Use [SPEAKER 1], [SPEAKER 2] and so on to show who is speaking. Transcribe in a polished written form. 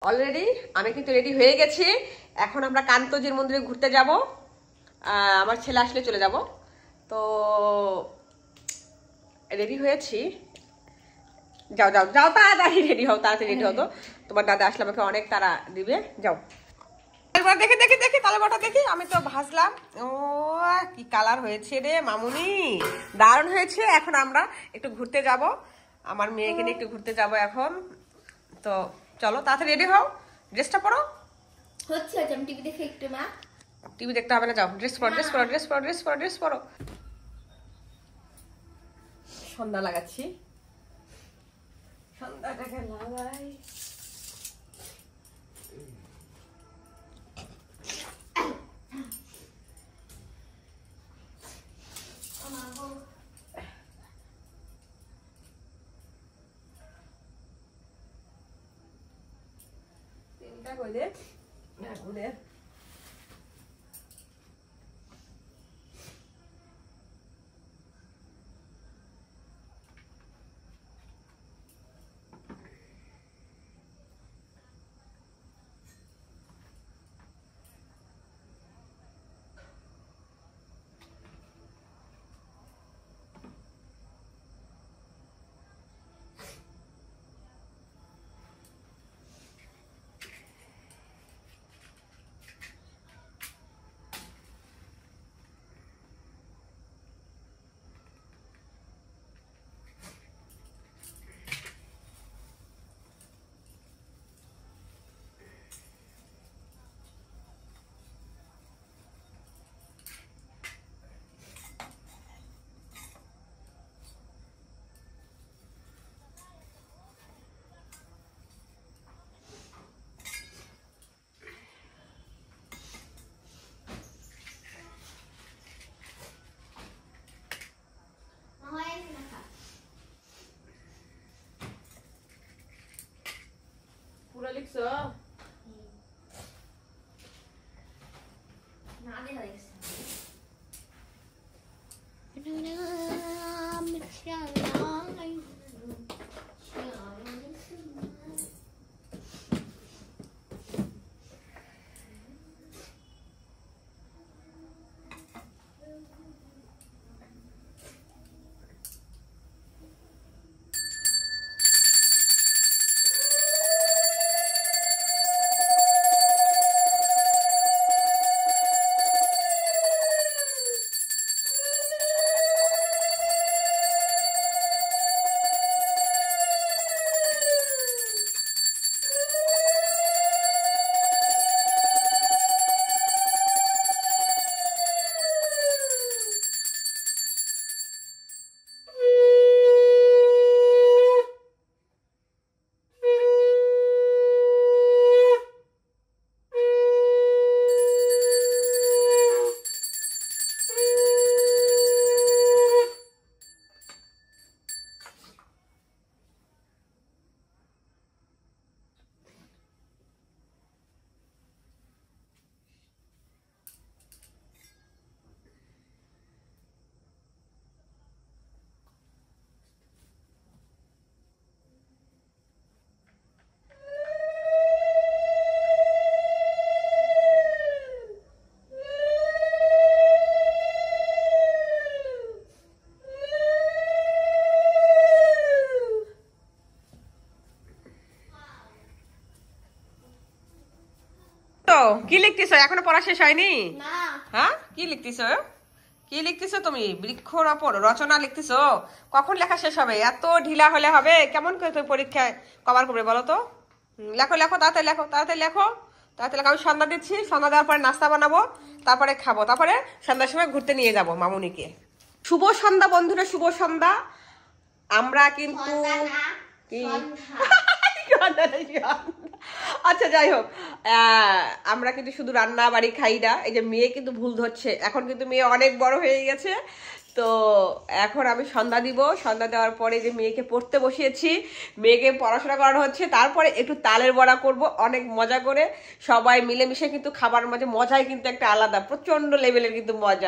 [SPEAKER 1] Already আমি কিন্তু ready হয়ে গেছি। এখন আমরা কান্তজির মন্দিরে ঘুরতে যাব। আমার ছেলে আসলে চলে যাব। তো রেডি হয়েছি। যাও যাও যাও, তাড়াতাড়ি রেডি হও, তাড়াতাড়ি রেডি হও। তো তোমার দাদা আসলে আমাকে অনেক তাড়া দিবে। যাও, দেখি দেখি দেখি তালেবাটা দেখি। আমি তো ভাজলাম। ও কি কালার হয়েছে রে মামুনি, দারুণ হয়েছে। এখন আমরা একটু ঘুরতে যাব, আমার মেয়েকে নিয়ে একটু ঘুরতে যাব এখন। তো চলো তাড়াতাড়ি রেডি হও, ড্রেসটা পরো।
[SPEAKER 2] হচ্ছে আমি টিভি দেখে একটু মা।
[SPEAKER 1] টিভি দেখতে হবে না, যাও ড্রেস পরো, ড্রেস পরো, ড্রেস পরো, ড্রেস পরো, ড্রেস পরো। সন্ধ্যা লাগাচ্ছি, সন্ধ্যাটাকে লাগাই। তিনটা কই দে না ঘুরে। পুরো লিখছো
[SPEAKER 2] না দেখা দেখছি।
[SPEAKER 1] তো কি লিখতেছো? এখনো পড়া শেষ হয়নি?
[SPEAKER 2] না।
[SPEAKER 1] হ্যাঁ, কি লিখতেছো? কি লিখতেছো তুমি? বৃক্ষরোপণ রচনা লিখতেছো? কখন লেখা শেষ হবে? এত ঢিলা হলে হবে? কেমন করে তুমি পরীক্ষায় কভার করবে বলো তো? লেখো লেখো, তাড়াতাড়ি লেখো, তাড়াতাড়ি লেখো, তাড়াতাড়ি লেখো। আমি সন্ধ্যা দিচ্ছি, সন্ধ্যা দেওয়ার পরে নাস্তা বানাবো, তারপরে খাবো, তারপরে সন্ধ্যার সময় ঘুরতে নিয়ে যাবো মামুনিকে। শুভ সন্ধ্যা বন্ধুরা, শুভ সন্ধ্যা। আমরা কিন্তু কি আচ্ছা যাই হোক, আমরা কিন্তু শুধু রান্না বাড়ি খাই না। এই যে মেয়ে কিন্তু ভুল ধরছে, এখন কিন্তু মেয়ে অনেক বড় হয়ে গেছে। তো এখন আমি সন্ধ্যা দিব, সন্ধ্যা দেওয়ার পরে যে মেয়েকে পড়তে বসিয়েছি, মেয়েকে পড়াশোনা করানো হচ্ছে, তারপরে একটু তালের বড়া করব অনেক মজা করে। সবাই মিলেমিশে কিন্তু খাবার মাঝে মজাই কিন্তু একটা আলাদা, প্রচন্ড লেভেলের কিন্তু মজা।